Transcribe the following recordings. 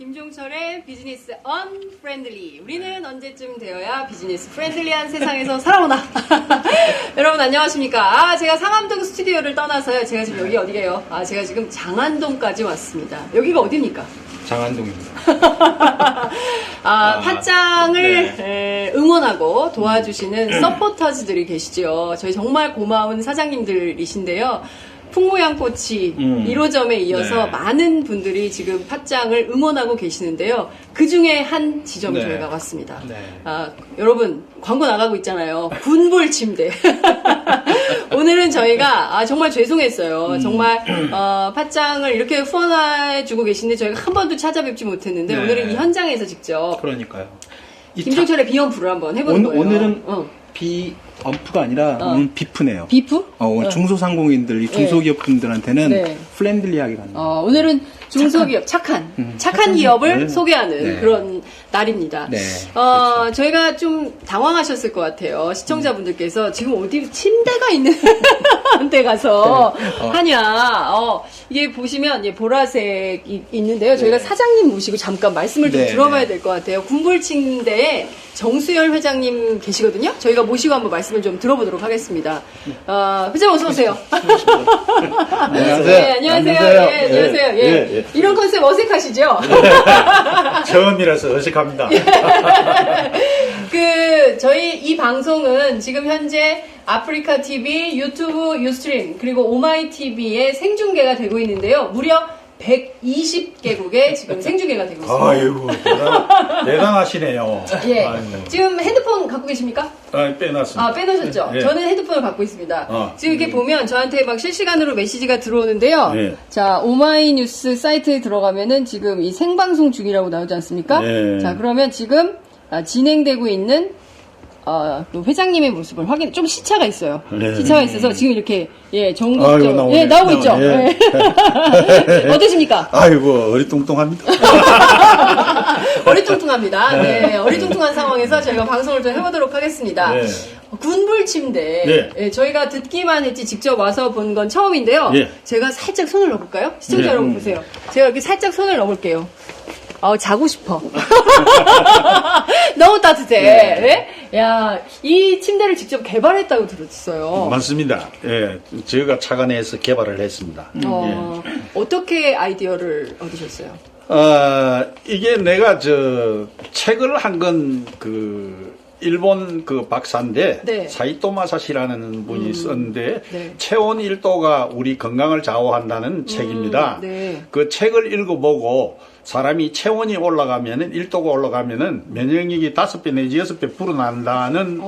김종철의 비즈니스 언프렌들리. 우리는 언제쯤 되어야 비즈니스 프렌들리한 세상에서 살아오나? 여러분 안녕하십니까? 제가 상암동 스튜디오를 떠나서요. 제가 지금 여기 어디게요? 제가 지금 장안동까지 왔습니다. 여기가 어디입니까? 장안동입니다. 팥장을 네. 응원하고 도와주시는 서포터즈들이 계시죠. 저희 정말 고마운 사장님들이신데요. 풍모양꼬치 1호점에 이어서 네. 많은 분들이 지금 팥장을 응원하고 계시는데요. 그 중에 한 지점 네. 저희가 왔습니다. 네. 여러분 광고 나가고 있잖아요. 군불 침대. 오늘은 저희가 정말 죄송했어요. 정말 팥장을 이렇게 후원해주고 계신데 저희가 한 번도 찾아뵙지 못했는데 네. 오늘은 이 현장에서 직접 그러니까요. 김종철의 비염프를 한번 해보는 거예요. 오늘은 비엄프가 아니라 오늘 비프네요. 비프? 오늘 중소상공인들, 이 중소기업분들한테는 네. 플렌들리하게 가는 오늘은 중소기업, 착한 기업을 네. 소개하는 네. 그런 날입니다. 네. 그렇죠. 저희가 좀 당황하셨을 것 같아요. 시청자분들께서 지금 어디 침대가 있는 데 가서 네. 하냐. 이게 보시면 보라색이 있는데요. 저희가 사장님 모시고 잠깐 말씀을 좀 네. 들어봐야 될 것 같아요. 군불 침대에 정수열 회장님 계시거든요. 저희가 모시고 한번 말씀을 좀 들어보도록 하겠습니다. 회장 어서 오세요. 안녕하세요. 네, 안녕하세요. 예, 안녕하세요. 예. 이런 컨셉 어색하시죠? 처음이라서 어색합니다. 저희 이 방송은 지금 현재 아프리카 TV, 유튜브, 유스트림, 그리고 오마이 TV에 생중계가 되고 있는데요. 무려 120개국에 지금 생중계가 되고 있습니다. 아이고, 대단하시네요. 예. 아이고. 지금 핸드폰 갖고 계십니까? 빼놨습니다. 빼놓으셨죠? 예. 저는 핸드폰을 갖고 있습니다. 지금 이렇게 보면 저한테 막 실시간으로 메시지가 들어오는데요. 예. 자, 오마이뉴스 사이트에 들어가면은 지금 이 생방송 중이라고 나오지 않습니까? 예. 자, 그러면 지금 진행되고 있는 또 회장님의 모습을 좀 시차가 있어요. 네. 시차가 있어서 지금 이렇게 아이고, 전국적으로 나오네. 나오고 있죠. 예. 예. 어떠십니까? 아이고, 어리뚱뚱합니다. 어리뚱뚱합니다. 네, 어리뚱뚱한 상황에서 저희가 방송을 좀 해보도록 하겠습니다. 네. 군불 침대. 네. 예, 저희가 듣기만 했지 직접 와서 본 건 처음인데요. 예. 제가 살짝 손을 넣어볼까요? 시청자 네. 여러분 보세요. 제가 이렇게 살짝 손을 넣어볼게요. 자고 싶어. 너무 따뜻해. 네? 야, 이 침대를 직접 개발했다고 들었어요. 맞습니다. 예, 저희가 착안해서 개발을 했습니다. 어떻게 아이디어를 얻으셨어요? 이게 내가 책을 한 건 일본 박사인데, 네. 사이토 마사시라는 분이 썼는데, 네. 체온 1도가 우리 건강을 좌우한다는 책입니다. 네. 그 책을 읽어보고, 사람이 체온이 올라가면은, 1도가 올라가면은, 면역력이 5배 내지 6배 불어난다는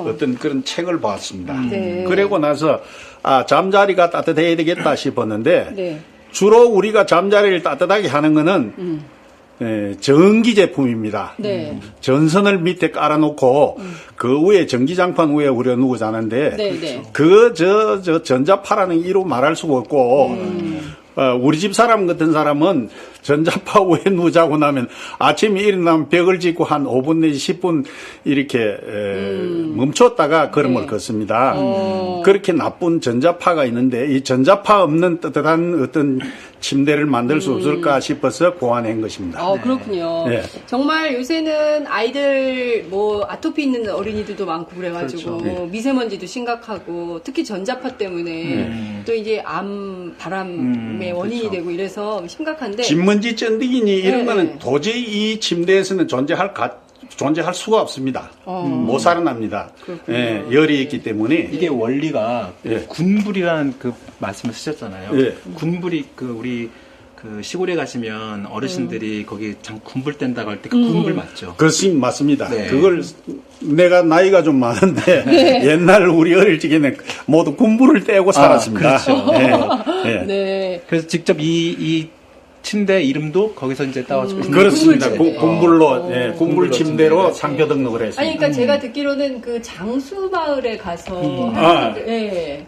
어떤 그런 책을 봤습니다. 네. 그러고 나서, 잠자리가 따뜻해야 되겠다 싶었는데, 네. 주로 우리가 잠자리를 따뜻하게 하는 거는, 전기 제품입니다. 네. 전선을 밑에 깔아놓고 그 위에 전기장판 위에 우려 누워 자는데 네, 네. 저 전자파라는 이로 말할 수가 없고 우리 집 사람 같은 사람은 전자파 위에 누워 자고 나면 아침에 일어나면 벽을 짚고 한 5분 내지 10분 이렇게 멈췄다가 걸음을 네. 걷습니다. 그렇게 나쁜 전자파가 있는데 이 전자파 없는 따뜻한 어떤 침대를 만들 수 없을까 싶어서 고안한 것입니다. 그렇군요. 네. 정말 요새는 아이들 아토피 있는 어린이들도 많고 그래가지고 그렇죠. 미세먼지도 심각하고 특히 전자파 때문에 또 이제 바람의 원인이 그렇죠. 되고 이래서 심각한데 진먼지 쩐디기니 이런 네, 거는 네. 도저히 이 침대에서는 존재할 수가 없습니다. 못 살아납니다. 예, 열이 있기 때문에. 이게 원리가 예. 군불이라는 말씀을 쓰셨잖아요. 예. 군불이 우리 시골에 가시면 어르신들이 거기 군불 뗀다고 할 때 그 군불 맞죠? 그것이 맞습니다. 네. 그걸 내가 나이가 좀 많은데 옛날 우리 어릴 적에는 모두 군불을 떼고 살았습니다. 그렇죠. 예, 예. 네. 그래서 직접 이 침대 이름도 거기서 이제 따와주고 있는 그렇습니다. 군불 침대. 군불로, 군불로 군불 침대로 침대. 상표 등록을 아니 했습니다. 그러니까 제가 듣기로는 그 장수 마을에 가서 예.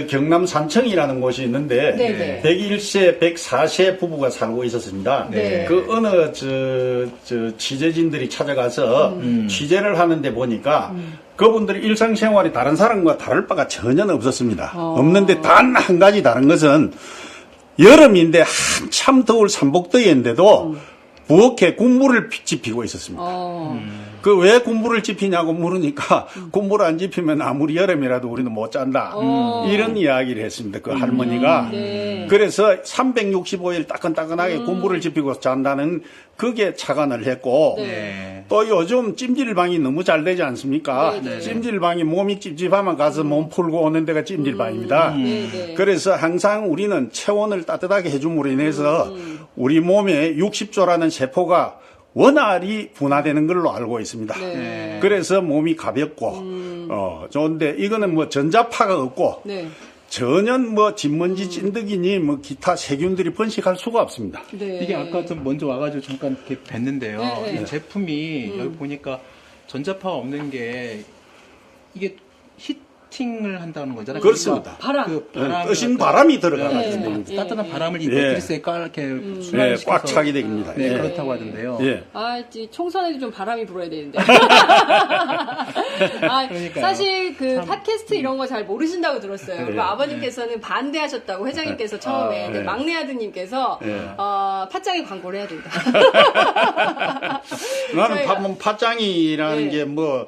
경남 산청이라는 곳이 있는데, 네네. 101세, 104세 부부가 살고 있었습니다. 네. 그 어느, 취재진들이 찾아가서 취재를 하는데 보니까, 그분들의 일상생활이 다른 사람과 다를 바가 전혀 없었습니다. 없는데 단 한 가지 다른 것은, 여름인데 한참 더울 삼복더위인데도 부엌에 군부를 지피고 있었습니다. 어. 그 왜 군부를 지피냐고 물으니까 군부를 안 지피면 아무리 여름이라도 우리는 못 잔다. 이런 이야기를 했습니다. 그 할머니가. 네. 그래서 365일 따끈따끈하게 군부를 지피고 잔다는 그게 착안을 했고 네. 또 요즘 찜질방이 너무 잘 되지 않습니까? 네, 네. 찜질방이 몸이 찝찝하면 가서 몸 풀고 오는 데가 찜질방입니다. 네, 네. 그래서 항상 우리는 체온을 따뜻하게 해줌으로 인해서 우리 몸에 60조라는 세포가 원활히 분화되는 걸로 알고 있습니다. 네. 그래서 몸이 가볍고 좋은데 이거는 뭐 전자파가 없고 네. 전혀 뭐 진먼지 찐득이니 뭐 기타 세균들이 번식할 수가 없습니다. 네. 이게 아까 좀 먼저 와가지고 잠깐 이렇게 뵀는데요. 네, 네. 이 제품이 여기 보니까 전자파가 없는 게 이게 히팅을 한다는 거잖아요. 그렇습니다. 바람. 그 바람 뜨신 바람이 들어가는 네. 겁니다. 예. 따뜻한 바람을 이 예. 매트리스에 이렇게 네, 순환시켜서 꽉 차게 됩니다. 네, 예. 그렇다고 하던데요. 예. 아, 이 총선에도 좀 바람이 불어야 되는데. 그러니까요. 사실 그 팟캐스트 이런 거 잘 모르신다고 들었어요. 그리고 네. 아버님께서는 반대하셨다고 회장님께서 처음에 근데 네. 막내 아드님께서 네. 팟짱에 광고를 해야 된다. 나는 저희가- 뭐 팥장이라는 네. 게 뭐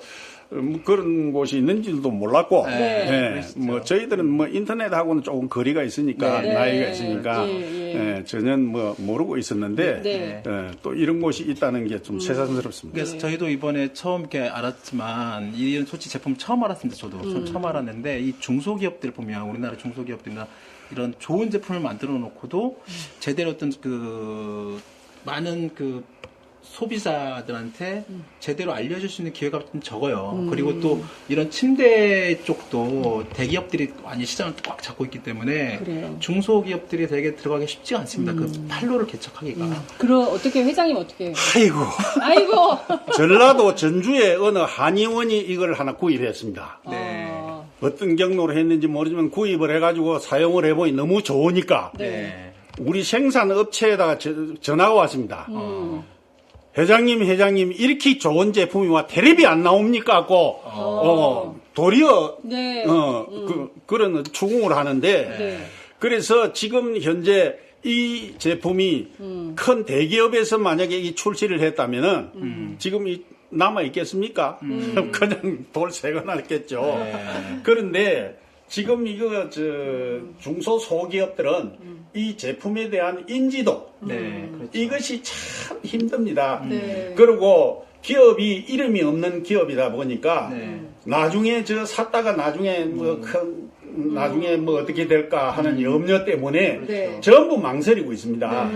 그런 곳이 있는지도 몰랐고, 네. 뭐 저희들은 뭐 인터넷하고는 조금 거리가 있으니까 네. 나이가 네. 있으니까 예. 전혀 뭐 모르고 있었는데 네. 또 이런 곳이 있다는 게 좀 새삼스럽습니다. 그래서 저희도 이번에 처음 이렇게 알았지만 이런 소치 제품 처음 알았습니다. 저도 처음 알았는데 이 중소기업들 보면 우리나라 중소기업들이나 이런 좋은 제품을 만들어 놓고도 제대로 어떤 그 많은 그 소비자들한테 제대로 알려줄 수 있는 기회가 좀 적어요. 그리고 또 이런 침대 쪽도 대기업들이 많이 시장을 꽉 잡고 있기 때문에 그래요. 중소기업들이 되게 들어가기 쉽지가 않습니다. 그 판로를 개척하기가. 그럼 어떻게 회장님 어떻게? 아이고, 아이고. 전라도 전주에 어느 한의원이 이걸 하나 구입했습니다. 네. 어떤 경로로 했는지 모르지만 구입을 해가지고 사용을 해보니 너무 좋으니까 네. 우리 생산업체에다가 전화가 왔습니다. 회장님 이렇게 좋은 제품이 와 텔레비 안 나옵니까? 하고 도리어 네. 그런 추궁을 하는데 네. 그래서 지금 현재 이 제품이 큰 대기업에서 만약에 이 출시를 했다면은 지금 이 남아 있겠습니까? 그냥 돌 새거 났겠죠. 네. 그런데 지금 이거 중소 소기업들은 이 제품에 대한 인지도 네. 그렇죠. 이것이 참 힘듭니다. 네. 그리고 기업이 이름이 없는 기업이다 보니까 네. 나중에 샀다가 나중에 나중에 뭐 어떻게 될까 하는 염려 때문에 네. 전부 망설이고 있습니다.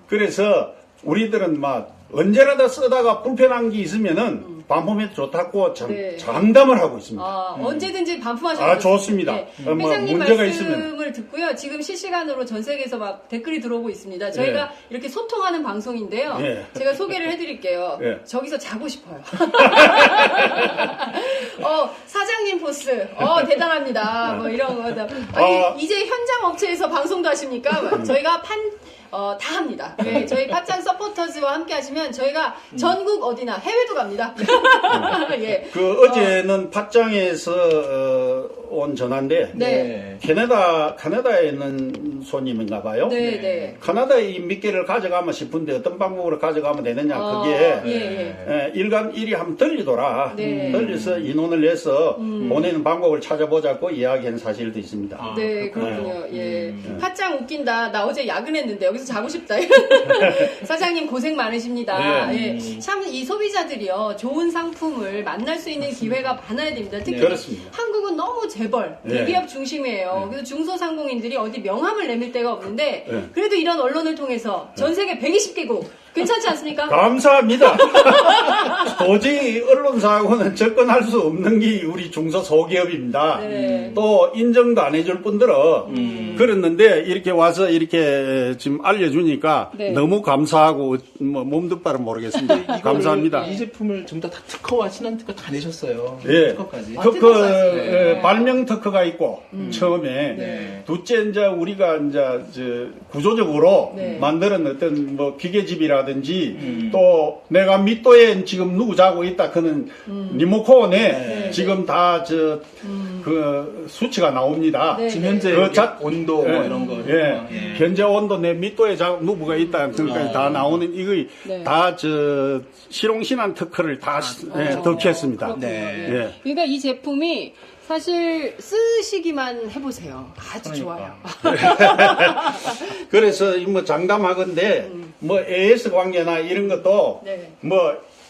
그래서 우리들은 막 언제라도 쓰다가 불편한 게 있으면은 반품해도 좋다고 네. 장담을 하고 있습니다. 언제든지 반품하셔도 아, 좋습니다. 네. 뭐 회장님 문제가 말씀을 듣고요. 지금 실시간으로 전 세계에서 막 댓글이 들어오고 있습니다. 저희가 이렇게 소통하는 방송인데요. 네. 제가 소개를 해드릴게요. 네. 저기서 자고 싶어요. 사장님 포스. 대단합니다. 뭐 이런 거. 아니, 이제 현장 업체에서 방송도 하십니까? 저희가 다 합니다. 네, 저희 팟짱 서포터즈와 함께 하시면 저희가 전국 어디나 해외도 갑니다. 예. 어제는 팟짱에서 온 전화인데 네. 캐나다에 있는 손님인가 봐요. 네, 네. 캐나다에 이 미끼를 가져가면 싶은데 어떤 방법으로 가져가면 되느냐 그게 일간 일이 한번 들리더라. 네. 들려서 인원을 내서 보내는 방법을 찾아보자고 이야기한 사실도 있습니다. 네, 그렇군요. 예. 팟짱 웃긴다. 나 어제 야근했는데 여기서 자고 싶다. 사장님 고생 많으십니다. 네. 예. 참 이 소비자들이요. 좋은 상품을 만날 수 있는 기회가 많아야 됩니다. 특히 그렇습니다. 한국은 너무 재벌, 네. 대기업 중심이에요. 그래서 중소상공인들이 어디 명함을 내밀 데가 없는데 네. 그래도 이런 언론을 통해서 전 세계 120개국 괜찮지 않습니까? 감사합니다. 도저히 언론사하고는 접근할 수 없는 게 우리 중소소기업입니다. 네. 또 인정도 안 해줄 뿐더러 그랬는데 이렇게 와서 이렇게 지금 알려주니까 네. 너무 감사하고 뭐 몸도 바를 모르겠습니다. 이거를 감사합니다. 이 제품을 전부 다 특허와 신한 특허 다 내셨어요. 예. 특허까지. 특허, 발명 특허가 있고, 처음에. 네. 둘째, 이제 우리가 이제, 구조적으로 네. 만드는 어떤 뭐 기계집이라든지, 또 내가 밑도에 지금 누구 자고 있다, 그는 리모컨에 지금 다 그 수치가 나옵니다. 네. 지금 현재 그 자- 온도 뭐 예, 이런 거. 예. 현재 온도 내 밑도에 누부가 있다. 그러니까 다 나오는 이거 네. 다 저 실용신안 특허를 다 덕했습니다. 그렇군요. 네. 예. 그러니까 이 제품이 사실 쓰시기만 해보세요. 아주 그러니까. 좋아요. 그래서 뭐 장담하건대 뭐 AS 관계나 이런 것도 네. 뭐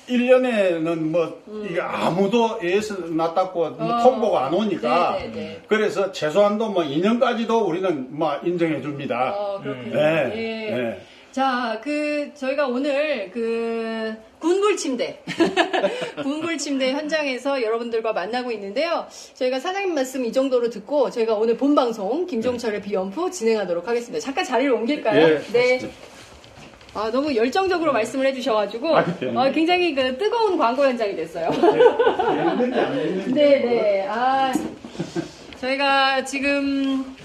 1년에는 뭐 이게 아무도 AS 낫다고 뭐 통보가 안 오니까 네, 네, 네. 그래서 최소한도 뭐 2년까지도 우리는 뭐 인정해 줍니다. 그렇군요. 네. 예. 네. 자, 저희가 오늘 군불 침대, 군불 침대 현장에서 여러분들과 만나고 있는데요. 저희가 사장님 말씀 이 정도로 듣고 저희가 오늘 본 방송 김종철의 비염프 진행하도록 하겠습니다. 잠깐 자리를 옮길까요? 예, 네. 아, 너무 열정적으로 말씀을 해주셔가지고 굉장히 뜨거운 광고 현장이 됐어요. 네네. 아, 저희가 지금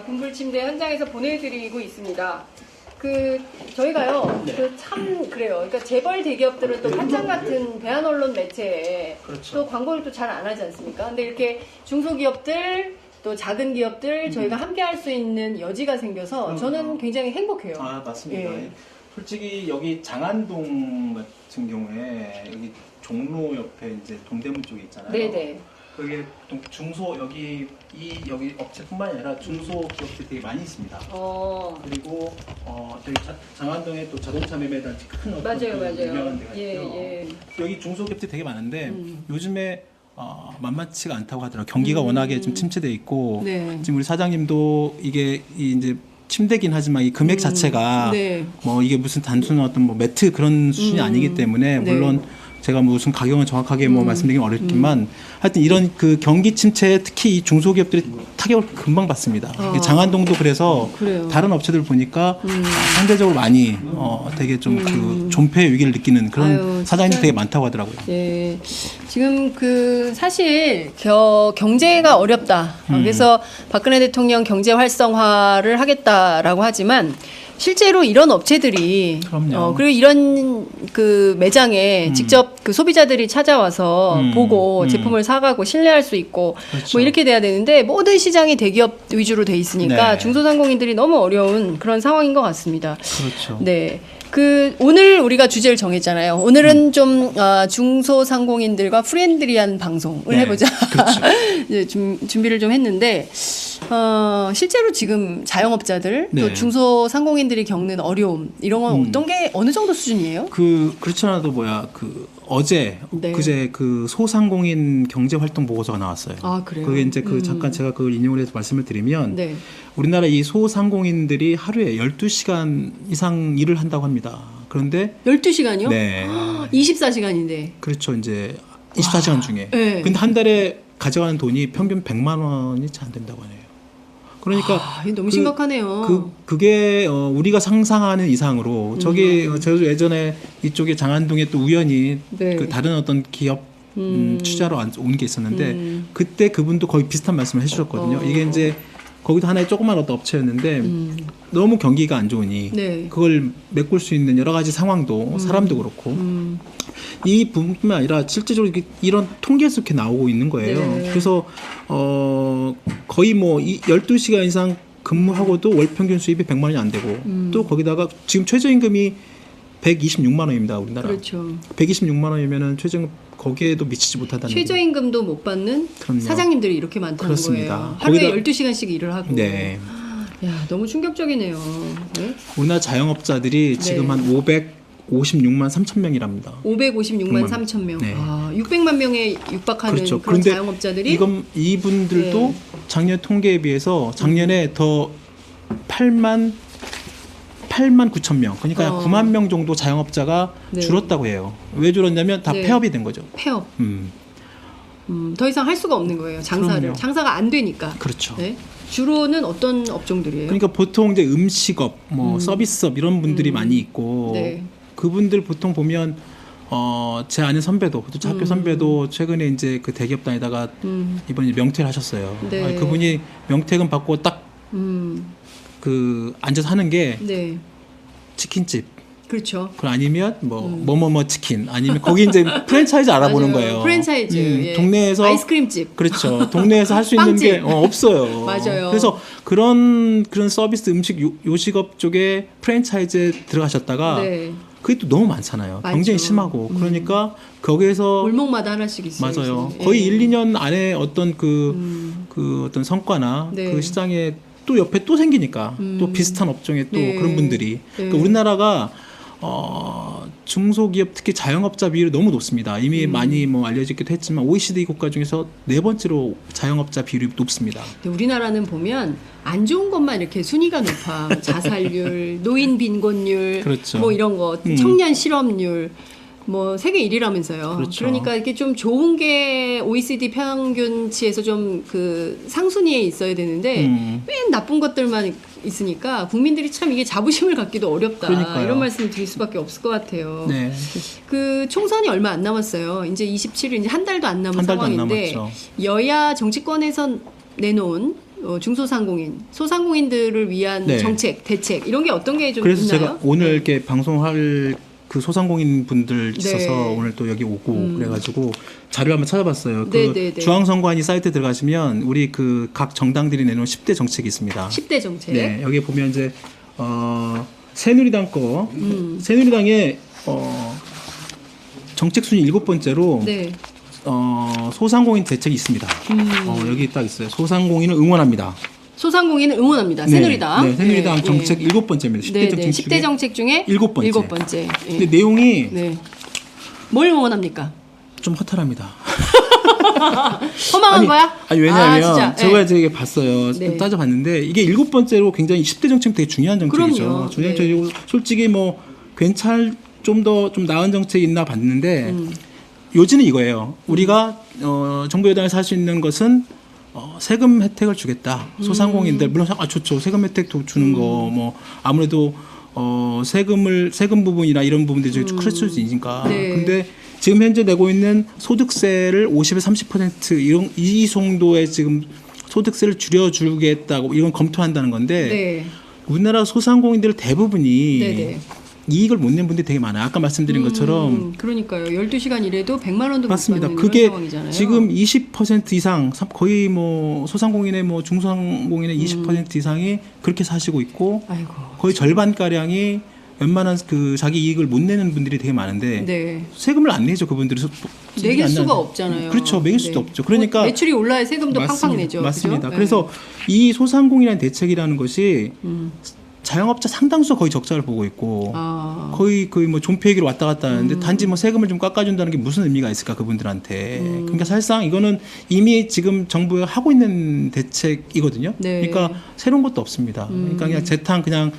군불 침대 현장에서 보내드리고 있습니다. 저희가요, 참, 그래요. 그러니까 재벌 대기업들은 또 한장 같은 대한 언론 매체에 그렇죠. 또 광고를 또 잘 안 하지 않습니까? 근데 이렇게 중소기업들, 또 작은 기업들 저희가 함께 할 수 있는 여지가 생겨서 저는 굉장히 행복해요. 아, 맞습니다. 예. 솔직히 여기 장안동 같은 경우에 여기 종로 옆에 이제 동대문 쪽에 있잖아요. 네네. 그게 보통 중소 여기 업체뿐만 아니라 중소 기업들이 되게 많이 있습니다. 그리고 저희 장안동에 또 자동차 매매단지 큰 어떤 맞아요, 그 맞아요. 유명한 데가 예, 있고요. 예. 여기 중소 기업들이 되게 많은데 요즘에 만만치가 않다고 하더라고요. 경기가 워낙에 좀 침체돼 있고 네. 지금 우리 사장님도 이게 이제 침대긴 하지만 이 금액 자체가 네. 뭐 이게 무슨 단순한 어떤 뭐 매트 그런 수준이 아니기 때문에 네. 물론 제가 무슨 가격은 정확하게 뭐 말씀드리긴 어렵지만 하여튼 이런 그 경기 침체에 특히 이 중소기업들이 타격을 금방 받습니다. 장안동도 그래서 그래요. 다른 업체들 보니까 상대적으로 많이 되게 좀 그 존폐의 위기를 느끼는 그런 아유, 사장님이 진짜. 되게 많다고 하더라고요. 예. 지금 사실 경제가 어렵다. 그래서 박근혜 대통령 경제 활성화를 하겠다라고 하지만 실제로 이런 업체들이 그럼요. 그리고 이런 매장에 직접 소비자들이 찾아와서 보고 제품을 사가고 신뢰할 수 있고 그렇죠. 뭐 이렇게 돼야 되는데 모든 시장이 대기업 위주로 돼 있으니까 네. 중소상공인들이 너무 어려운 그런 상황인 것 같습니다. 그렇죠. 네. 오늘 우리가 주제를 정했잖아요. 오늘은 좀 중소상공인들과 프렌들리한 방송을 네, 해보자. 그렇죠. 이제 준비를 좀 했는데 실제로 지금 자영업자들 또 네. 중소상공인들이 겪는 어려움 이런 건 어떤 게 어느 정도 수준이에요? 그렇지 않아도 어제 네. 그제 소상공인 경제활동 보고서가 나왔어요. 아, 그래요? 그게 이제 잠깐 제가 그걸 인용을 해서 말씀을 드리면 네. 우리나라 이 소상공인들이 하루에 12시간 이상 일을 한다고 합니다. 그런데 12시간이요? 네. 24시간인데. 그렇죠. 이제 24시간 중에. 네. 근데 한 달에 가져가는 돈이 평균 100만 원이 채 안 된다고 하네요. 그러니까 이거 너무 심각하네요. 그게 우리가 상상하는 이상으로 저기 저도 예전에 이쪽에 장안동에 또 우연히 네. 다른 어떤 기업 투자로 온 게 있었는데 그때 그분도 거의 비슷한 말씀을 해주셨거든요. 이게 이제 거기도 하나의 조그만 어떤 업체였는데 너무 경기가 안 좋으니 네. 그걸 메꿀 수 있는 여러 가지 상황도 사람도 그렇고 이 부분뿐만 아니라 실제적으로 이런 통계에서 이렇게 나오고 있는 거예요. 네. 그래서 거의 뭐 12시간 이상 근무하고도 월 평균 수입이 100만 원이 안 되고 또 거기다가 지금 최저임금이 126만 원입니다. 우리나라. 그렇죠. 126만 원이면은 최저임금 거기에도 미치지 못하다는 최저임금도 못 받는 그럼요. 사장님들이 이렇게 많다는 그렇습니다. 거예요. 하루에 거기다- 12시간씩 일을 하고. 네. 야, 너무 충격적이네요. 네? 우리나라 자영업자들이 지금 한 556만 3천 명이랍니다. 556만 3천 명. 네. 600만 명에 육박하는 그렇죠. 그런 그런데 자영업자들이 이분들도 네. 작년 통계에 비해서 작년에 더 8만 9천 명, 그러니까 9만 명 정도 자영업자가 네. 줄었다고 해요. 왜 줄었냐면 다 네. 폐업이 된 거죠. 폐업. 음, 더 이상 할 수가 없는 거예요. 장사를. 그럼요. 장사가 안 되니까. 그렇죠. 네? 주로는 어떤 업종들이에요? 그러니까 보통 이제 음식업, 뭐 서비스업 이런 분들이 많이 있고 네. 그분들 보통 보면 제 아는 선배도, 또 학교 선배도 최근에 이제 그 대기업 다니다가 이번에 명퇴를 하셨어요. 네. 아니, 그분이 명퇴금 받고 딱 음, 앉아서 하는 게 네. 치킨집, 그렇죠. 그 아니면 뭐뭐뭐 치킨 아니면 거기 이제 프랜차이즈 알아보는 맞아요. 거예요. 프랜차이즈. 예. 동네에서 아이스크림집. 그렇죠. 동네에서 할 수 있는 빵집. 게 없어요. 맞아요. 그래서 그런 서비스 음식 요식업 쪽에 프랜차이즈에 들어가셨다가 네. 그게 또 너무 많잖아요. 많죠. 경쟁이 심하고 그러니까 거기에서 골목마다 하나씩 있어요. 맞아요. 요즘에. 거의 예. 1, 2년 안에 어떤 그 어떤 성과나 네. 그 시장에 또 옆에 또 생기니까 또 비슷한 업종에 또 네. 그런 분들이 네. 그러니까 우리나라가 중소기업 특히 자영업자 비율이 너무 높습니다. 이미 많이 뭐 알려지기도 했지만 OECD 국가 중에서 4번째로 자영업자 비율이 높습니다. 근데 우리나라는 보면 안 좋은 것만 이렇게 순위가 높아. 자살률, 노인 빈곤율, 그렇죠. 뭐 이런 거, 청년 실업률. 뭐 세계 1위라면서요. 그렇죠. 그러니까 이게 좀 좋은 게 OECD 평균치에서 좀 그 상순위에 있어야 되는데 맨 나쁜 것들만 있으니까 국민들이 참 이게 자부심을 갖기도 어렵다. 그러니까요. 이런 말씀을 드릴 수밖에 없을 것 같아요. 네. 그 총선이 얼마 안 남았어요. 이제 27일 이제 한 달도 안 남은 한 달도 안 상황인데 남았죠. 여야 정치권에서 내놓은 중소상공인, 소상공인들을 위한 네. 정책, 대책 이런 게 어떤 게 좀 그래서 있나요? 제가 오늘 이렇게 방송할 그 소상공인 분들 있어서 네. 오늘 또 여기 오고 그래가지고 자료를 한번 찾아봤어요. 그 네. 중앙선관위 사이트에 들어가시면 우리 그 각 정당들이 내놓은 10대 정책이 있습니다. 10대 정책. 네, 여기 보면 이제 새누리당 거 새누리당의 정책 순위 7번째로 네. 소상공인 대책이 있습니다. 여기 딱 있어요. 소상공인을 응원합니다. 소상공인을 응원합니다. 새누리당. 네, 새누리당 예, 정책 예. 7번째입니다. 10대 네, 정책 네. 중에 10대 정책 중에 7번째. 7번째. 예. 근데 내용이 네. 뭘 응원합니까? 좀 허탈합니다. 허망한 거야? 아니 왜냐하면 진짜? 제가 예. 되게 봤어요. 네. 따져봤는데 이게 7번째로 굉장히 10대 정책 되게 중요한 정책이죠. 그럼요. 중요한 네. 정책이고 솔직히 뭐 좀 나은 정책이 있나 봤는데 요지는 이거예요. 우리가 정부 여당에서 할 수 있는 것은 세금 혜택을 주겠다. 소상공인들 물론 좋죠. 세금 혜택도 주는 거 뭐 아무래도 세금 부분이나 이런 부분들이 좀 클 수 있으니까. 네. 근데 지금 현재 내고 있는 소득세를 50에서 30% 이 정도의 지금 소득세를 줄여주겠다고 이건 검토한다는 건데 네. 우리나라 소상공인들 대부분이 네네. 이익을 못 낸 분들이 되게 많아요. 아까 말씀드린 것처럼 그러니까요. 12시간 일해도 100만 원도 맞습니다. 못 받는 그게 이런 상황이잖아요. 지금 20% 이상 거의 뭐 소상공인의 뭐 중소상공인의 20% 이상이 그렇게 사시고 있고 아이고. 거의 절반 가량이 웬만한 그 자기 이익을 못 내는 분들이 되게 많은데 네. 세금을 안 내죠 그분들이 매길 수가 없잖아요. 그렇죠 매길 수도 네. 없죠. 그러니까 매출이 올라야 세금도 팡팡 내죠. 맞습니다. 그죠? 그래서 이 소상공인이라는 대책이라는 것이 자영업자 상당수가 거의 적자를 보고 있고 거의 뭐 존폐기로 왔다 갔다 하는데 단지 뭐 세금을 좀 깎아준다는 게 무슨 의미가 있을까 그분들한테. 그러니까 사실상 이거는 이미 지금 정부가 하고 있는 대책이거든요. 네. 그러니까 새로운 것도 없습니다. 그러니까 그냥 재탕 그냥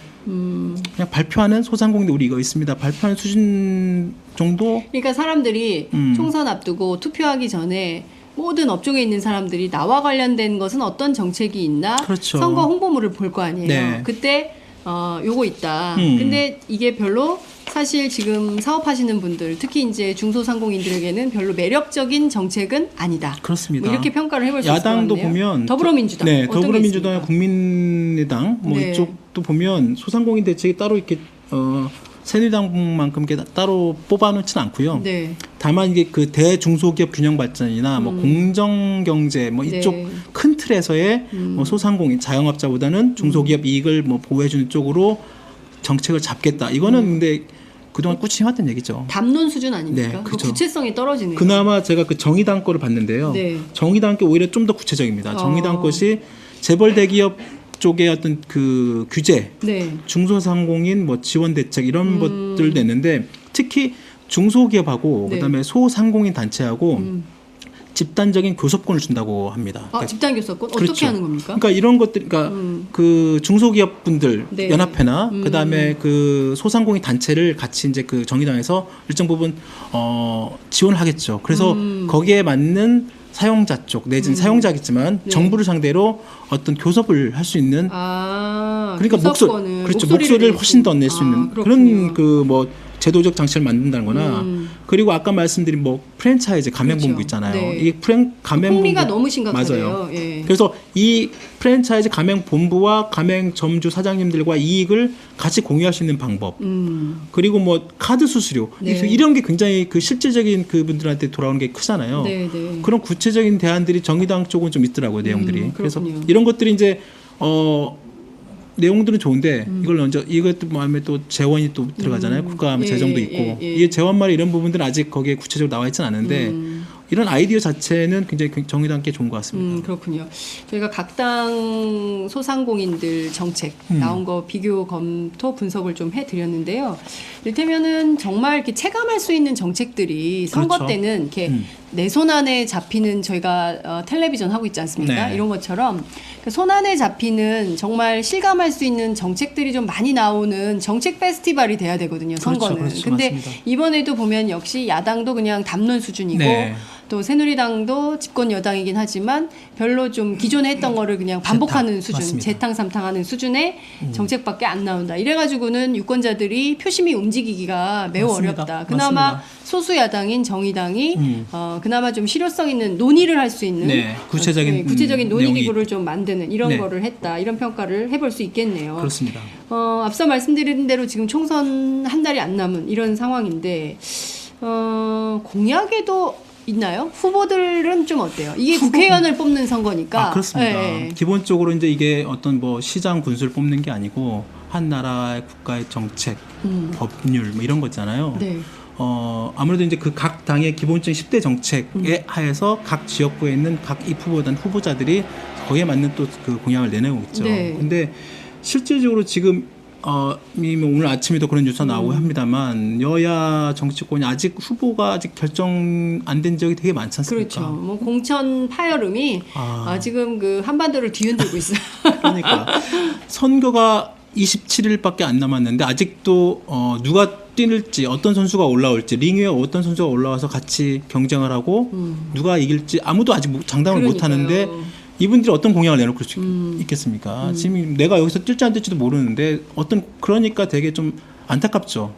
발표하는 소상공인들 우리 이거 있습니다. 발표하는 수준 정도. 그러니까 사람들이 총선 앞두고 투표하기 전에 모든 업종에 있는 사람들이 나와 관련된 것은 어떤 정책이 있나 그렇죠. 선거 홍보물을 볼 거 아니에요. 네. 그때 요거 있다. 근데 이게 별로 사실 지금 사업하시는 분들 특히 이제 중소상공인들에게는 별로 매력적인 정책은 아니다. 그렇습니다. 뭐 이렇게 평가를 해볼 수 있을 것 같네요. 야당도 보면 더불어민주당, 네, 어떤 게 더불어민주당, 있습니까? 국민의당 뭐 네. 이쪽도 보면 소상공인 대책이 따로 이렇게 새누리당만큼 이렇게 따로 뽑아놓지는 않고요. 네. 다만 이게 그 대중소기업 균형 발전이나 뭐 공정 경제 뭐 이쪽 네. 큰 틀에서의 뭐 소상공인 자영업자보다는 중소기업 이익을 뭐 보호해주는 쪽으로 정책을 잡겠다. 이거는 근데 그동안 꾸준히 해왔던 얘기죠. 담론 수준 아닙니까? 네, 그 그렇죠. 구체성이 떨어지네요. 그나마 제가 그 정의당 거를 봤는데요. 네. 정의당 게 오히려 좀 더 구체적입니다. 정의당 것이 재벌 대기업 쪽의 어떤 그 규제, 네. 중소상공인 뭐 지원 대책 이런 것들 냈는데 특히 중소기업하고 네. 그다음에 소상공인 단체하고 집단적인 교섭권을 준다고 합니다. 그러니까 집단 교섭권 어떻게 그렇죠. 하는 겁니까? 그러니까 이런 것들, 그러니까 그 중소기업 분들 네. 연합회나 그다음에 그 소상공인 단체를 같이 이제 그 정의당에서 일정 부분 지원을 하겠죠. 그래서 거기에 맞는 사용자 쪽 내지는 사용자겠지만 네. 정부를 상대로 어떤 교섭을 할 수 있는 그러니까 그러니까 목소리를 훨씬 더 낼 수 있는 그런 그 뭐 제도적 장치를 만든다거나 그리고 아까 말씀드린 뭐 프랜차이즈 가맹본부 그렇죠. 있잖아요. 네. 이 가맹본부 풍미가 너무 심각하네요. 맞아요. 예. 그래서 이 프랜차이즈 가맹본부와 가맹점주 사장님들과 이익을 같이 공유할 수 있는 방법. 그리고 뭐 카드 수수료 네. 이런 게 굉장히 그 실질적인 그분들한테 돌아오는 게 크잖아요. 네, 네. 그런 구체적인 대안들이 정의당 쪽은 좀 있더라고요, 내용들이. 그래서 그렇군요. 이런 것들이 이제 내용들은 좋은데 이걸 먼저 이것도 마음에 또 재원이 또 들어가잖아요. 국가 예, 재정도 예, 있고 예, 예. 이 재원 말이 이런 부분들은 아직 거기에 구체적으로 나와 있지는 않은데 이런 아이디어 자체는 굉장히 정의당께 좋은 것 같습니다. 그렇군요. 저희가 각 당 소상공인들 정책 나온 거 비교 검토 분석을 좀 해드렸는데요. 이를테면은 정말 이렇게 체감할 수 있는 정책들이 선거 그렇죠. 때는 이렇게 내 손 안에 잡히는 저희가 텔레비전 하고 있지 않습니까? 네. 이런 것처럼 손 안에 잡히는 정말 실감할 수 있는 정책들이 좀 많이 나오는 정책 페스티벌이 돼야 되거든요. 선거는. 그렇죠. 근데 맞습니다. 이번에도 보면 역시 야당도 그냥 담론 수준이고 네. 또 새누리당도 집권 여당이긴 하지만 별로 좀 기존에 했던 거를 그냥 반복하는 수준, 맞습니다. 재탕삼탕하는 수준의 정책밖에 안 나온다. 이래가지고는 유권자들이 표심이 움직이기가 매우 맞습니다. 어렵다. 그나마 맞습니다. 소수 야당인 정의당이 그나마 좀 실효성 있는 논의를 할 수 있는 네, 구체적인 구체적인 논의 내용이 기구를 좀 만드는 이런 네. 거를 했다. 이런 평가를 해볼 수 있겠네요. 그렇습니다. 앞서 말씀드린 대로 지금 총선 한 달이 안 남은 이런 상황인데 공약에도 있나요? 후보들은 좀 어때요? 이게 국회의원을 뽑는 선거니까. 그렇습니다. 예, 예. 기본적으로 이제 이게 어떤 뭐 시장 군수를 뽑는 게 아니고 한 나라의 국가의 정책, 법률 뭐 이런 거 있잖아요. 네. 아무래도 이제 그 각 당의 기본적인 10대 정책에 하에서 각 지역구에 있는 각 후보자들이 거기에 맞는 또 그 공약을 내내고 있죠. 네. 근데 실질적으로 지금 오늘 아침에도 그런 뉴스가 나오고 합니다만 여야 정치권이 아직 후보가 아직 결정 안 된 지역이 되게 많지 않습니까? 그렇죠. 뭐 공천 파열음이 지금 그 한반도를 뒤흔들고 있어요. 그러니까 선거가 27일밖에 안 남았는데 아직도 누가 뛸지 어떤 선수가 올라올지 링 위에 어떤 선수가 올라와서 같이 경쟁을 하고 누가 이길지 아무도 아직 장담을 못 하는데 이분들이 어떤 공약을 내놓을 수 있겠습니까? 지금 내가 여기서 뛸지 안 뛸지도 모르는데 그러니까 되게 좀 안타깝죠.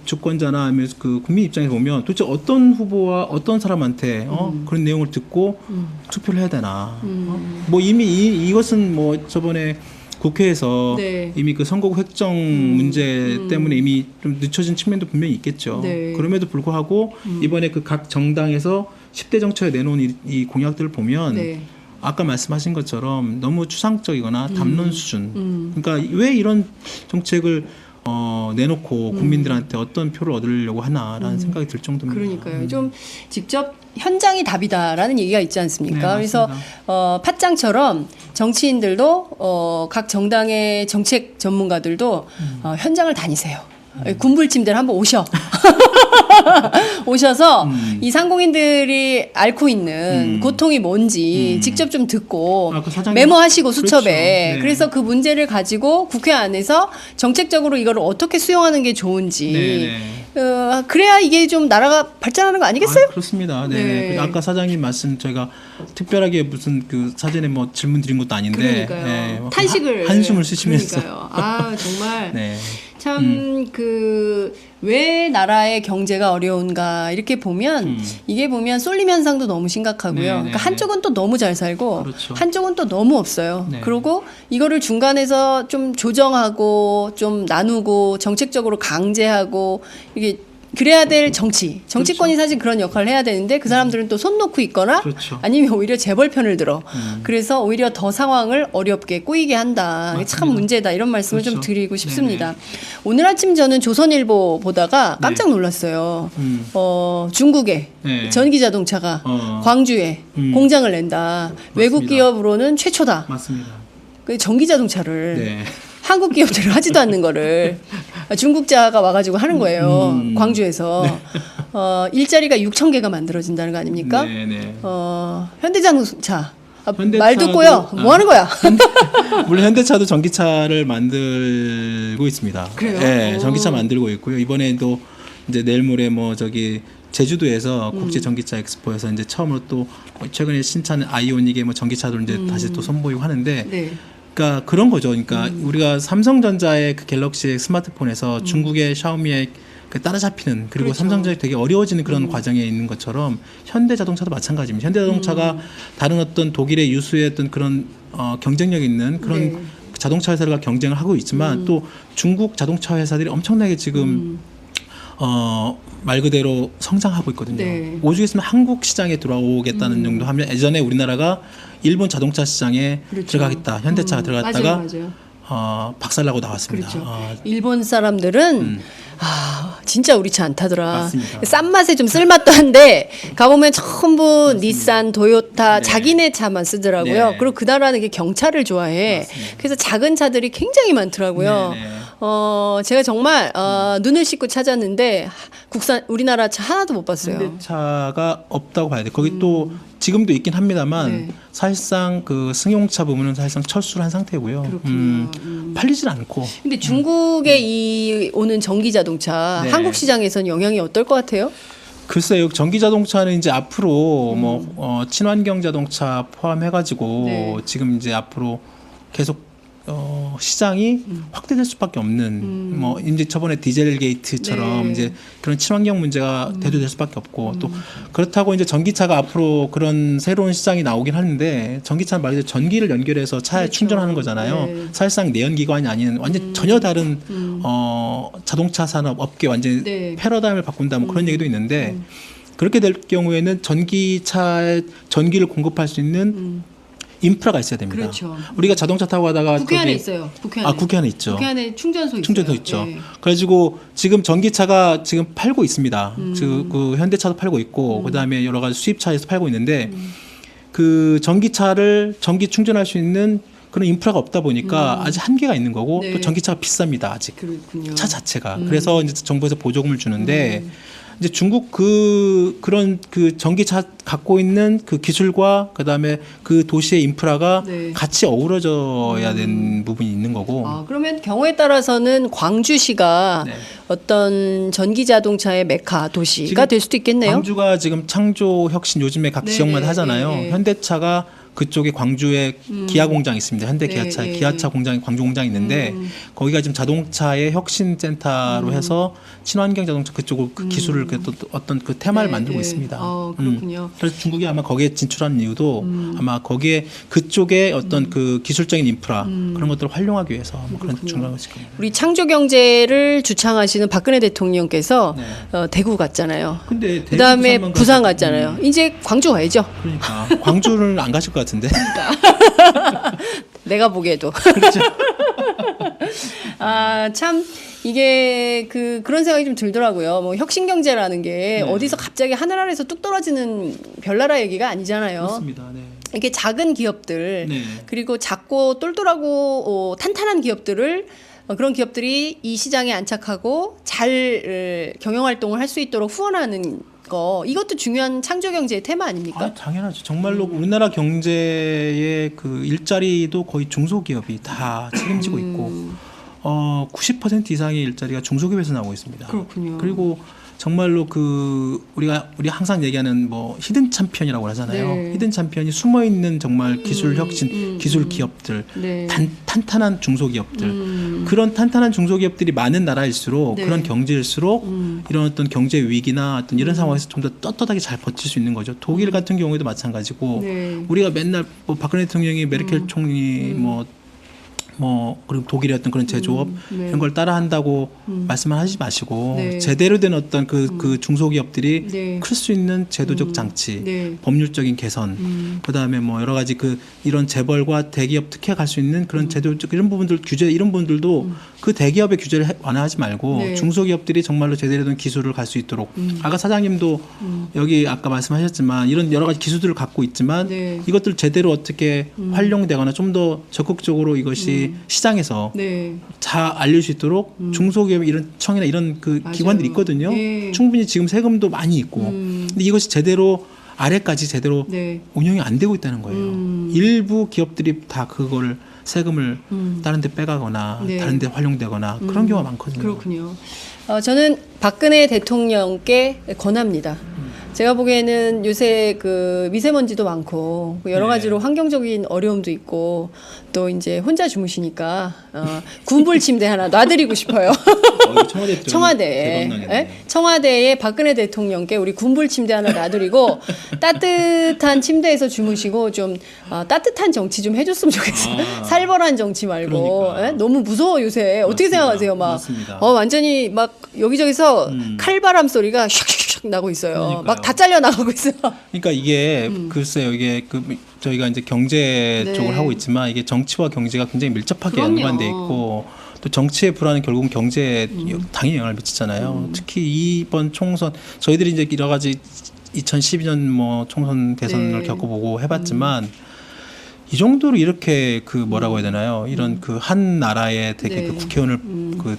주권자나 아니면 그 국민 입장에서 보면 도대체 어떤 후보와 어떤 사람한테 그런 내용을 듣고 투표를 해야 되나? 뭐 이미 이것은 뭐 저번에 국회에서 네. 이미 그 선거구 획정 문제 때문에 이미 좀 늦춰진 측면도 분명히 있겠죠. 네. 그럼에도 불구하고 이번에 그 각 정당에서 10대 정책에 내놓은 이 공약들을 보면 네. 아까 말씀하신 것처럼 너무 추상적이거나 담론 수준. 그러니까 왜 이런 정책을 내놓고 국민들한테 어떤 표를 얻으려고 하나라는 생각이 들 정도입니다. 그러니까요. 좀 직접 현장이 답이다라는 얘기가 있지 않습니까? 네, 그래서 팟짱처럼 정치인들도 각 정당의 정책 전문가들도 현장을 다니세요. 군불침들 한번 오셔서 이 상공인들이 앓고 있는 고통이 뭔지 직접 좀 듣고 그 사장님- 메모하시고 수첩에 그렇죠. 네. 그래서 그 문제를 가지고 국회 안에서 정책적으로 이걸 어떻게 수용하는 게 좋은지 네. 그래야 이게 좀 나라가 발전하는 거 아니겠어요? 그렇습니다. 네. 네. 아까 사장님 말씀 저희가 특별하게 무슨 그 사전에 뭐 질문 드린 것도 아닌데 그러니까요. 네, 뭐 탄식을 한숨을 쉬시면서 그러니까요. 정말 네. 참 왜 나라의 경제가 어려운가 이렇게 보면 이게 보면 쏠림 현상도 너무 심각하고요. 네, 그러니까 네, 한쪽은 또 너무 잘 살고 그렇죠. 한쪽은 또 너무 없어요. 네. 그리고 이거를 중간에서 좀 조정하고 좀 나누고 정책적으로 강제하고 이게 그래야 될 정치권이 사실 그런 역할을 해야 되는데 그 사람들은 또 손 놓고 있거나 그렇죠. 아니면 오히려 재벌 편을 들어. 그래서 오히려 더 상황을 어렵게 꼬이게 한다. 이게 참 맞습니다. 문제다. 이런 말씀을 좀 그렇죠. 드리고 싶습니다. 네네. 오늘 아침 저는 조선일보 보다가 깜짝 놀랐어요. 중국에 네. 전기자동차가 광주에 공장을 낸다. 외국 기업으로는 최초다. 맞습니다. 그 전기자동차를 네. 한국 기업들이 하지도 않는 거를 중국자가 와가지고 하는 거예요. 광주에서. 일자리가 6,000개가 만들어진다는 거 아닙니까? 네, 네. 현대자동차. 현대차도- 말 듣고요. 뭐 하는 거야? 물론 현대차도 전기차를 만들고 있습니다. 그래요? 네, 오. 전기차 만들고 있고요. 이번에도 이제 내일 모레 뭐 저기 제주도에서 국제 전기차 엑스포에서 이제 처음으로 또 최근에 신차는 아이오닉의 뭐 전기차도 이제 다시 또 선보이고 하는데 네. 그러니까 그런 거죠. 그러니까 우리가 삼성전자의 그 갤럭시 스마트폰에서 중국의 샤오미의 그 따라잡히는 그리고 그렇죠. 삼성전자 되게 어려워지는 그런 과정에 있는 것처럼 현대자동차도 마찬가지입니다. 현대자동차가 다른 어떤 독일의 유수의 어떤 그런 경쟁력 있는 그런 네. 자동차 회사들과 경쟁을 하고 있지만 또 중국 자동차 회사들이 엄청나게 지금 말 그대로 성장하고 있거든요. 네. 오죽 있으면 한국 시장에 들어오겠다는 정도 하면 예전에 우리나라가 일본 자동차 시장에 그렇죠. 들어가겠다. 현대차가 들어갔다가 맞아요. 박살나고 나왔습니다. 그렇죠. 일본 사람들은 진짜 우리 차 안 타더라. 맞습니다. 싼 맛에 좀 쓸맛도 한데 가보면 전부 닛산, 도요타 네. 자기네 차만 쓰더라고요. 네. 그리고 그 나라는 게 경차를 좋아해. 맞습니다. 그래서 작은 차들이 굉장히 많더라고요. 네, 네. 제가 정말 눈을 씻고 찾았는데 국산 우리나라 차 하나도 못 봤어요. 현대차가 없다고 봐야 돼. 거기 또 지금도 있긴 합니다만 네. 사실상 그 승용차 부분은 사실상 철수를 한 상태고요. 그렇군요. 팔리질 않고. 근데 중국에 이 오는 전기 자동차 네. 한국 시장에선 영향이 어떨 것 같아요? 글쎄요, 전기 자동차는 이제 앞으로 뭐 친환경 자동차 포함해가지고 네. 지금 이제 앞으로 계속 시장이 확대될 수밖에 없는 뭐 이제 저번에 디젤 게이트처럼 네. 이제 그런 친환경 문제가 대두될 수밖에 없고 또 그렇다고 이제 전기차가 앞으로 그런 새로운 시장이 나오긴 하는데 전기차는 말 그대로 전기를 연결해서 차에 그렇죠. 충전하는 거잖아요. 네. 사실상 내연기관이 아닌 완전 전혀 다른 자동차 산업 업계 완전 네. 패러다임을 바꾼다 뭐 그런 얘기도 있는데 그렇게 될 경우에는 전기차에 전기를 공급할 수 있는 인프라가 있어야 됩니다. 그렇죠. 우리가 자동차 타고 가다가 국회 안에 거기- 있어요. 국회 안에. 국회 안에 있죠. 국회 안에 충전소 있어요. 충전소 있죠. 네. 그래가지고 지금 전기차가 지금 팔고 있습니다. 그 현대차도 팔고 있고 그다음에 여러 가지 수입차에서 팔고 있는데 그 전기차를 전기 충전할 수 있는 그런 인프라가 없다 보니까 아직 한계가 있는 거고 네. 또 전기차가 비쌉니다. 아직 그렇군요. 차 자체가. 그래서 이제 정부에서 보조금을 주는데 이제 중국 그런 그 전기차 갖고 있는 그 기술과 그다음에 그 도시의 인프라가 네. 같이 어우러져야 되는 부분이 있는 거고. 그러면 경우에 따라서는 광주시가 네. 어떤 전기 자동차의 메카 도시가 지금 될 수도 있겠네요. 광주가 지금 창조 혁신 요즘에 각 네, 지역마다 네, 하잖아요. 네, 네. 현대차가 그쪽에 광주에 기아 공장 있습니다. 현대 네, 기아차 네, 기아차 네. 공장이 광주 공장이 있는데 거기가 지금 자동차의 혁신 센터로 해서 친환경 자동차 그쪽으로 그 기술을 그 어떤 그 테마를 네, 만들고 네. 있습니다. 그렇군요. 그래서 중국이 아마 거기에 진출한 이유도 아마 거기에 그쪽에 어떤 그 기술적인 인프라 그런 것들을 활용하기 위해서 뭐 그런 중요한 것일 겁니다. 우리 창조 경제를 주창하시는 박근혜 대통령께서 네. 대구 갔잖아요. 근데 대구, 그다음에 부산만 부산 가서- 갔잖아요. 이제 광주 가야죠. 그러니까 광주를 안 가실 것 같은데. 내가 보기에도. 그렇죠. 참 이게 그런 생각이 좀 들더라고요. 뭐 혁신 경제라는 게 네. 어디서 갑자기 하늘 아래서 뚝 떨어지는 별나라 얘기가 아니잖아요. 그렇습니다. 네. 이게 작은 기업들 네. 그리고 작고 똘똘하고 탄탄한 기업들을 그런 기업들이 이 시장에 안착하고 잘 경영 활동을 할 수 있도록 후원하는 거 이것도 중요한 창조 경제의 테마 아닙니까? 아, 당연하죠. 정말로 우리나라 경제의 그 일자리도 거의 중소기업이 다 책임지고 있고, 90% 이상의 일자리가 중소기업에서 나오고 있습니다. 그렇군요. 그리고 정말로 우리 항상 얘기하는 뭐 히든 챔피언이라고 하잖아요. 네. 히든 챔피언이 숨어 있는 정말 기술 혁신, 기술 기업들, 네. 탄탄한 중소기업들. 그런 탄탄한 중소기업들이 많은 나라일수록 네. 그런 경제일수록 이런 어떤 경제 위기나 어떤 이런 상황에서 좀 더 떳떳하게 잘 버틸 수 있는 거죠. 독일 같은 경우에도 마찬가지고 네. 우리가 맨날 뭐 박근혜 대통령이 메르켈 총리 그리고 독일의 어떤 그런 제조업 네. 이런 걸 따라한다고 말씀을 하지 마시고 네. 제대로 된 어떤 그 중소기업들이 네. 클 수 있는 제도적 장치, 네. 법률적인 개선, 그다음에 뭐 여러 가지 이런 재벌과 대기업 특혜 갈 수 있는 그런 제도적 이런 부분들 규제 이런 부분들도 그 대기업의 규제를 완화하지 말고 네. 중소기업들이 정말로 제대로 된 기술을 갈 수 있도록 아까 사장님도 여기 아까 말씀하셨지만 이런 여러 가지 기술들을 갖고 있지만 네. 이것들 제대로 어떻게 활용되거나 좀 더 적극적으로 이것이 시장에서 네. 잘 알릴 수 있도록 중소기업 이런 청이나 이런 맞아요. 기관들이 있거든요. 네. 충분히 지금 세금도 많이 있고 근데 이것이 제대로 아래까지 제대로 네. 운영이 안 되고 있다는 거예요. 일부 기업들이 다 그거를 세금을 다른 데 빼가거나 네. 다른 데 활용되거나 그런 경우가 많거든요. 그렇군요. 저는 박근혜 대통령께 권합니다. 제가 보기에는 요새 그 미세먼지도 많고 여러 가지로 환경적인 어려움도 있고 또 이제 혼자 주무시니까 군불 침대 하나 놔드리고 싶어요. 청와대에 예? 청와대에 박근혜 대통령께 우리 군불 침대 하나 놔드리고 따뜻한 침대에서 주무시고 좀 따뜻한 정치 좀 해줬으면 좋겠어요. 살벌한 정치 말고 그러니까. 예? 너무 무서워 요새. 어떻게 맞습니다. 생각하세요? 막 맞습니다. 완전히 막 여기저기서 칼바람 소리가 샥샥샥 나고 있어요. 그러니까요. 막 다 잘려 나가고 있어요. 그러니까 이게 글쎄요, 이게 저희가 이제 경제 네. 쪽을 하고 있지만 이게 정치와 경제가 굉장히 밀접하게 그럼요. 연관돼 있고 또 정치의 불안은 결국은 경제에 당연히 영향을 미치잖아요. 특히 이번 총선 저희들이 이제 여러 가지 2012년 뭐 총선 대선을 네. 겪어보고 해봤지만. 이 정도로 이렇게 그 뭐라고 해야 되나요? 이런 그 한 나라의 되게 네. 그 국회의원을 그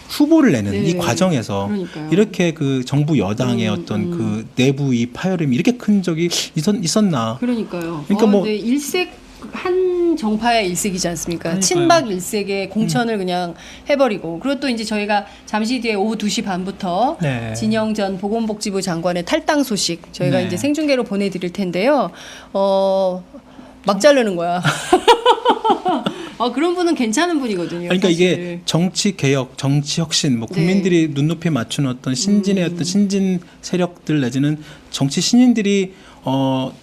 후보를 내는 네. 이 과정에서 그러니까요. 이렇게 그 정부 여당의 어떤 그 내부 이 파열음이 이렇게 큰 적이 있었나? 그러니까요. 그러니까 뭐- 근데 일색 한 정파의 일색이지 않습니까? 그러니까요. 친박 일색의 공천을 그냥 해버리고 그리고 또 이제 저희가 잠시 뒤에 오후 2시 반부터 네. 진영 전 보건복지부 장관의 탈당 소식 저희가 네. 이제 생중계로 보내드릴 텐데요. 막 자르는 거야. 그런 분은 괜찮은 분이거든요. 그러니까 사실. 이게 정치 개혁, 정치 혁신, 뭐 국민들이 눈높이에 맞추는 어떤 신진의 어떤 신진 세력들 내지는 정치 신인들이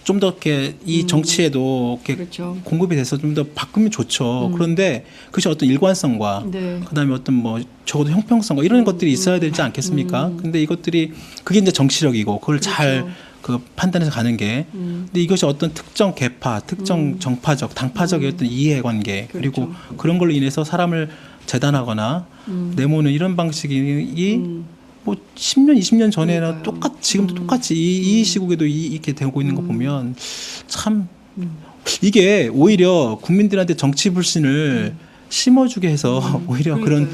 좀 더 이렇게 이 정치에도 이렇게 그렇죠. 공급이 돼서 좀 더 바꾸면 좋죠. 그런데 그것이 어떤 일관성과 네. 그다음에 어떤 뭐 적어도 형평성과 이런 것들이 있어야 되지 않겠습니까? 근데 이것들이 그게 이제 정치력이고 그걸 잘 그 판단해서 가는 게 근데 이것이 어떤 특정 계파, 특정 정파적, 당파적의 어떤 이해관계 그리고 그런 걸로 인해서 사람을 재단하거나 내모는 이런 방식이 뭐 10년, 20년 전에나 그러니까요. 똑같 지금도 똑같이 이 시국에도 이렇게 되고 있는 거 보면 참 이게 오히려 국민들한테 정치 불신을 심어주게 해서 오히려 그런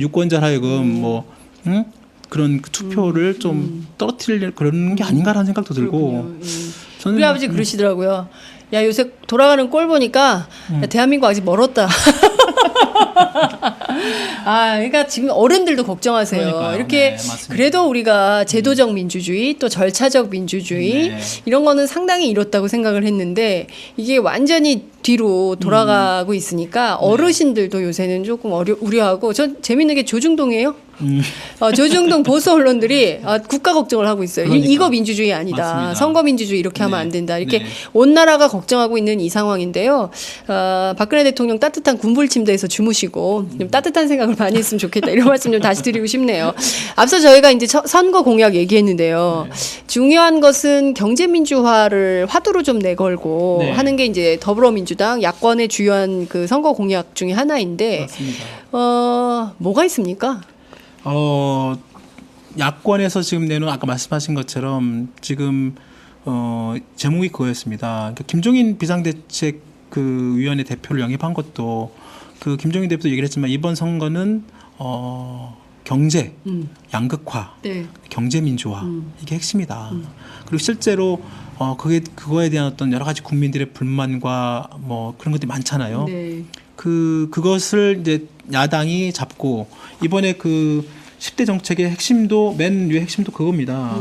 유권자 하여금 뭐 그런 그 투표를 좀 떨어뜨릴 그런 게 아닌가라는 생각도 들고 그렇군요. 예. 저는 우리 아버지 그러시더라고요. 야 요새 돌아가는 꼴 보니까 야, 대한민국 아직 멀었다. 그러니까 지금 어른들도 걱정하세요. 그러니까요. 이렇게 네, 맞습니다. 그래도 우리가 제도적 민주주의 또 절차적 민주주의 네. 이런 거는 상당히 이뤘다고 생각을 했는데 이게 완전히 뒤로 돌아가고 있으니까 어르신들도 요새는 조금 우려하고 전 재밌는 게 조중동이에요. 조중동 보수 언론들이 국가 걱정을 하고 있어요. 그러니까. 이거 민주주의 아니다. 맞습니다. 선거 민주주의 이렇게 하면 네. 안 된다. 이렇게 네. 온 나라가 걱정하고 있는 이 상황인데요. 박근혜 대통령 따뜻한 군불 침대에서 주무시고 좀 따뜻한 생각을 많이 했으면 좋겠다. 이런 말씀 좀 다시 드리고 싶네요. 앞서 저희가 이제 선거 공약 얘기했는데요. 중요한 것은 경제 민주화를 화두로 좀 내걸고 네. 하는 게 이제 더불어민주당 야권의 주요한 그 선거 공약 중에 하나인데 맞습니다. 뭐가 있습니까? 야권에서 지금 내놓은 아까 말씀하신 것처럼 지금 제목이 그거였습니다. 그러니까 김종인 비상대책 그 위원회 대표를 영입한 것도 그 김종인 대표도 얘기를 했지만 이번 선거는 경제 양극화, 네. 경제 민주화 이게 핵심이다. 그리고 실제로 그거에 대한 어떤 여러 가지 국민들의 불만과 뭐 그런 것들이 많잖아요. 네. 그것을 이제 야당이 잡고 이번에 그 10대 정책의 핵심도 맨 위에 핵심도 그겁니다.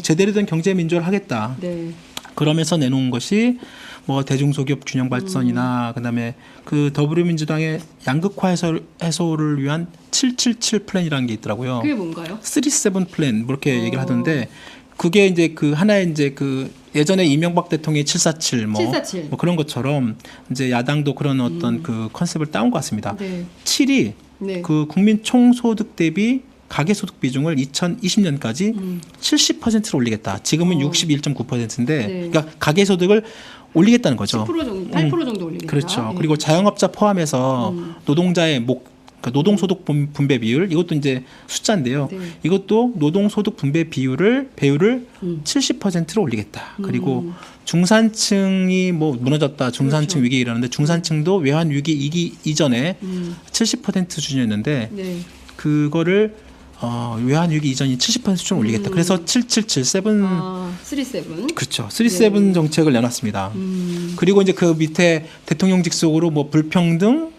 제대로 된 경제 민주화를 하겠다. 네. 그러면서 내놓은 것이 뭐 대중소기업 균형 발전이나 그다음에 그 더불어민주당의 양극화 해소를 위한 777 플랜이라는 게 있더라고요. 그게 뭔가요? 37 플랜 뭐 이렇게 얘기를 하던데 그게 이제 그 하나의 이제 그 예전에 이명박 대통령의 747 뭐, 747. 뭐 그런 것처럼 이제 야당도 그런 어떤 그 컨셉을 따온 것 같습니다. 네. 7이 네. 그 국민 총소득 대비 가계소득 비중을 2020년까지 70%로 올리겠다. 지금은 61.9%인데, 네. 그러니까 가계소득을 올리겠다는 거죠. 10% 정도, 8% 정도 올리겠다. 그렇죠. 예. 그리고 자영업자 포함해서 노동자의 그러니까 노동소득 분배 비율 이것도 이제 숫자인데요. 네. 이것도 노동소득 분배 배율을 70%로 올리겠다. 그리고 중산층이 뭐 무너졌다, 중산층 그렇죠. 위기 이러는데 중산층도 외환 위기 이전에 70% 수준이었는데 네. 그거를 외환 위기 이전이 70% 수준 올리겠다. 그래서 777 37. 그렇죠. 37 정책을 내놨습니다. 그리고 이제 그 밑에 대통령 직속으로 뭐 불평등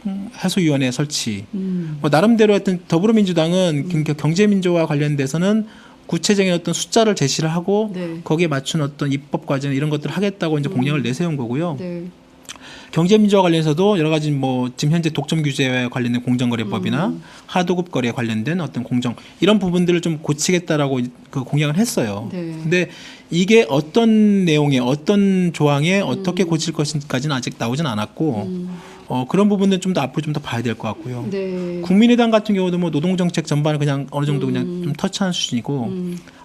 해소위원회 설치. 뭐 나름대로 하여튼 더불어민주당은 경제민주화 관련돼서는 구체적인 어떤 숫자를 제시를 하고 네. 거기에 맞춘 어떤 입법 과정 이런 것들을 하겠다고 이제 공약을 내세운 거고요. 네. 경제민주화 관련해서도 여러 가지 뭐 지금 현재 독점 규제와 관련된 공정거래법이나 하도급 거래에 관련된 어떤 공정 이런 부분들을 좀 고치겠다라고 그 공약을 했어요. 네. 근데 이게 어떤 내용에 어떤 조항에 어떻게 고칠 것인지까지는 아직 나오진 않았고 그런 부분은 좀 더 앞으로 좀 더 봐야 될 것 같고요. 네. 국민의당 같은 경우도 뭐 노동정책 전반을 그냥 어느 정도 그냥 좀 터치하는 수준이고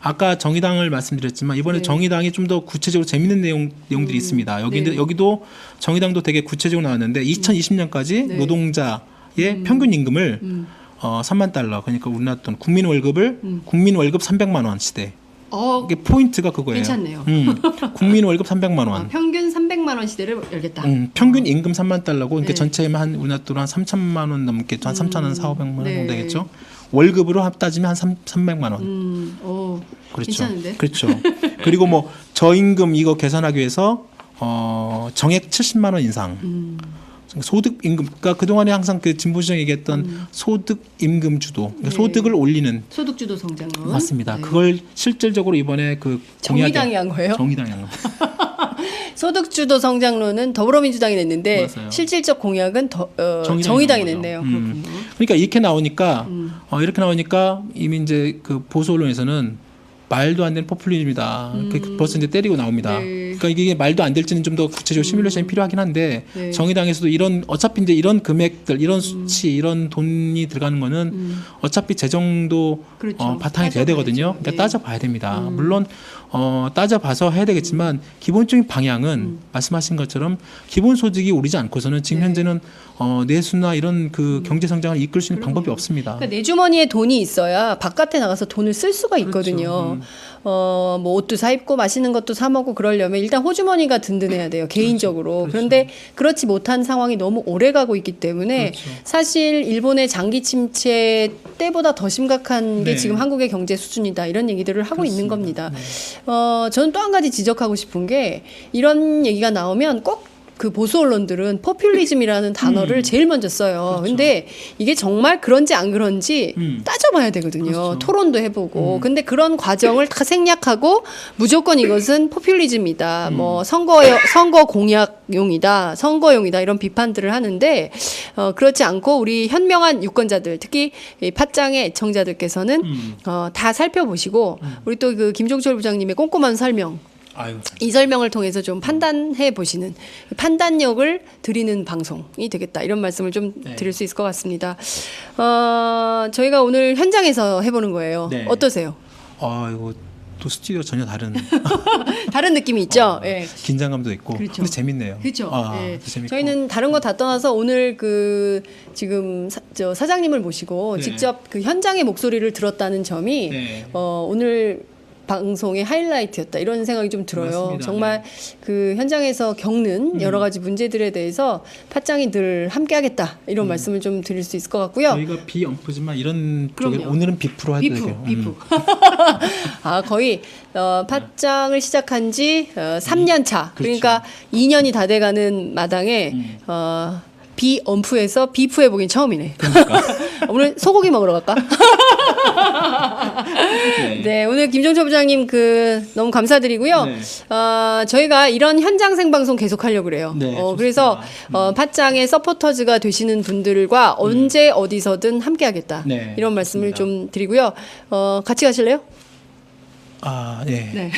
아까 정의당을 말씀드렸지만 이번에 네. 정의당이 좀 더 구체적으로 재밌는 내용들이 있습니다. 네. 여기도 정의당도 되게 구체적으로 나왔는데 2020년까지 네. 노동자의 평균 임금을 3만 달러 그러니까 우리나라 돈 국민 월급 300만 원 시대. 이게 포인트가 그거예요. 괜찮네요. 국민 월급 300만 원. 평균 300만 원 시대를 열겠다. 평균 임금 3만 달러고 그러니까 네. 전체에만 한 우리나라 돈 한 3천만 원 넘게 한 3천 4,500만 원 네. 정도 되겠죠. 월급으로 따지면 한 300만 원. 그렇죠. 괜찮은데? 그렇죠. 그리고 뭐 저임금 이거 계산하기 위해서 정액 70만 원 인상. 소득 임금 그러니까 그동안에 항상 그 진보시장이 얘기했던 소득 임금 주도 그러니까 네. 소득을 올리는 소득주도 성장론. 맞습니다. 네. 그걸 실질적으로 이번에 그 정의당이 한 거예요? 정의당이 한 거. 소득주도 성장론은 더불어민주당이 냈는데 맞아요. 실질적 공약은 정의당이 정의당이 한 거죠. 냈네요. 그렇군요. 그러니까 이렇게 나오니까 이미 이제 그 보수 언론에서는 말도 안 되는 포퓰리즘이다. 벌써 이제 때리고 나옵니다. 네. 그러니까 이게 말도 안 될지는 좀 더 구체적으로 시뮬레이션이 필요하긴 한데 네. 정의당에서도 이런 어차피 이제 이런 금액들, 이런 수치, 이런 돈이 들어가는 거는 어차피 재정도 그렇죠. 바탕이 돼야 되거든요. 그러니까 네. 따져봐야 됩니다. 물론 따져봐서 해야 되겠지만 기본적인 방향은 말씀하신 것처럼 기본소득이 오르지 않고서는 지금 네. 현재는 내수나 이런 그 경제 성장을 이끌 수 있는 방법이 없습니다. 그러니까 내 주머니에 돈이 있어야 바깥에 나가서 돈을 쓸 수가 있거든요. 뭐 옷도 사 입고 맛있는 것도 사 먹고 그러려면 일단 호주머니가 든든해야 돼요. 개인적으로. 그런데 그렇지 못한 상황이 너무 오래 가고 있기 때문에 사실 일본의 장기 침체 때보다 더 심각한 게 네. 지금 한국의 경제 수준이다. 이런 얘기들을 하고 있는 겁니다. 저는 또 한 가지 지적하고 싶은 게 이런 얘기가 나오면 꼭 그 보수 언론들은 포퓰리즘이라는 단어를 제일 먼저 써요. 근데 이게 정말 그런지 안 그런지 따져봐야 되거든요. 토론도 해보고. 근데 그런 과정을 다 생략하고 무조건 이것은 포퓰리즘이다. 뭐 선거 공약용이다. 선거용이다. 이런 비판들을 하는데 그렇지 않고 우리 현명한 유권자들 특히 이 팟짱의 애청자들께서는 다 살펴보시고 우리 또 그 김종철 부장님의 꼼꼼한 설명 아유. 이 설명을 통해서 좀 판단해 보시는 판단력을 드리는 방송이 되겠다 이런 말씀을 좀 드릴 수 있을 것 같습니다. 저희가 오늘 현장에서 해보는 거예요. 네. 어떠세요? 이거 또 스튜디오 전혀 다른 다른 느낌이 있죠. 예. 긴장감도 있고 그렇죠. 근데 재밌네요. 그렇죠. 예. 재밌고. 저희는 다른 거 다 떠나서 오늘 그 지금 사장님을 모시고 네. 직접 그 현장의 목소리를 들었다는 점이 네. 오늘 방송의 하이라이트였다 이런 생각이 좀 들어요. 맞습니다. 정말 그 현장에서 겪는 여러 가지 문제들에 대해서 팟짱이 늘 함께하겠다 이런 말씀을 좀 드릴 수 있을 것 같고요. 저희가 비언프지만 이런 쪽에 그럼요. 오늘은 비프로 해도 되고요. 비프. 거의 팟짱을 시작한 지 3년 차. 그러니까 2년이 다 돼가는 마당에 비언프에서 비프 해보긴 처음이네. 그러니까. 오늘 소고기 먹으러 갈까? 네, 오늘 김종철 부장님 너무 감사드리고요. 네. 저희가 이런 현장 생방송 계속 하려고 그래요. 네, 그래서 팟짱의 서포터즈가 되시는 분들과 언제 어디서든 함께하겠다. 네, 이런 말씀을 좋습니다. 좀 드리고요. 같이 가실래요? 네. 네.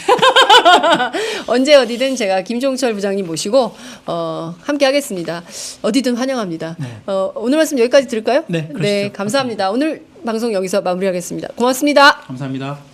언제 어디든 제가 김종철 부장님 모시고 함께 하겠습니다. 어디든 환영합니다. 오늘 말씀 여기까지 들을까요? 네, 그러시죠. 감사합니다. 오늘 방송 여기서 마무리하겠습니다. 고맙습니다. 감사합니다.